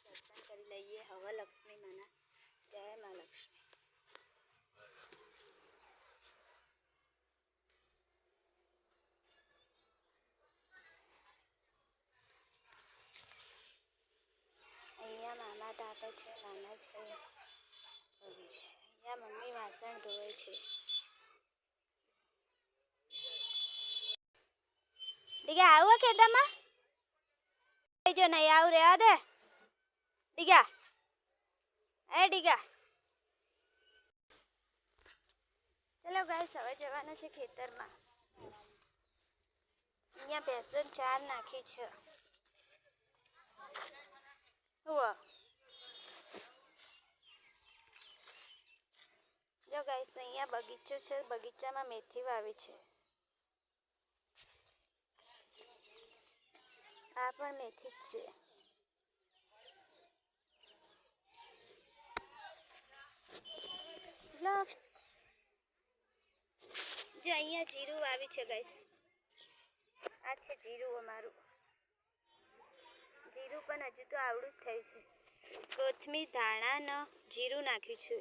દર્શન કરી લઈએ હવે લક્ષ્મી માના. જય મા લક્ષ્મી. અહીંયા મામા તાપે છે, નાના છે, બધી છે. અહીંયા મમ્મી વાસણ ધોવે છે. દીગા આવો ખેતરમાં જો નહીં આવું રેવા દે દીગા. દીગા ચલો ગાઈસ હવે જવાનું છે ખેતરમાં. અહીંયા ભેંસો ચાર નાખી છે. જો ગાઈસ અહીંયા બગીચો છે, બગીચામાં મેથી વાવી છે. આ પણ મેથી જ છે. જો અહીંયા જીરું વાવી છે ગાઈસ. આ છે જીરું અમારું. જીરું પણ હજુ તો આવડું જ થયું છે. કોથમીર ધાણા જીરું નાખ્યું છે.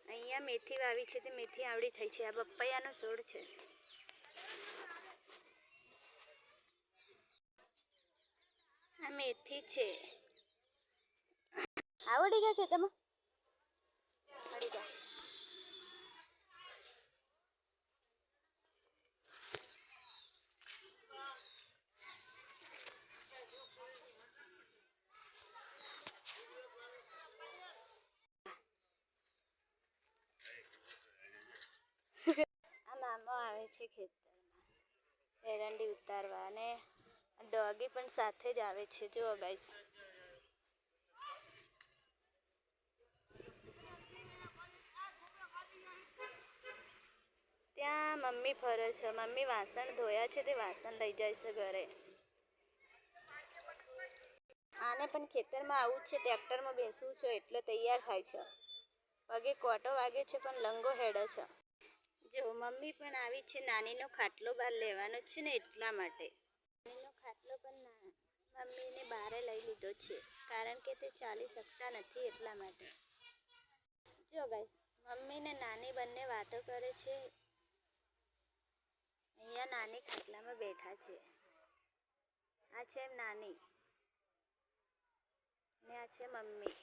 અહીંયા મેથી વાવી છે તે મેથી આવડી થઈ છે. આ પપૈયાનો છોડ છે. આ મેથી છે. આવડી ગયા ખેતરમાં આવડી ગયા. આ મામો આવે છે ખેતરમાં એરંડી ઉતારવા અને ડોગી પણ સાથે જ આવે છે. જુઓ ગાઈસ ત્યાં મમ્મી ફરે છે. મમ્મી વાસણ ધોયા છે તે વાસણ લઈ જાય છે ઘરે. આને પણ ખેતરમાં આવું જ છે. ટ્રેક્ટરમાં બેસવું છે એટલે તૈયાર થાય છે. પગે કોટો વાગે છે પણ લંગો હેડે છે. જો મમ્મી પણ આવી છે. નાનીનો ખાટલો બહાર લેવાનો છે ને એટલા માટે. નાનીનો ખાટલો પણ મમ્મીને બહારે લઈ લીધો છે કારણ કે તે ચાલી શકતા નથી એટલા માટે. જો ગાઈસ મમ્મી ને નાની બંને વાતો કરે છે. અહીંયા નાની ખાટલામાં બેઠા છે. આ છે નાની ને આ છે મમ્મી.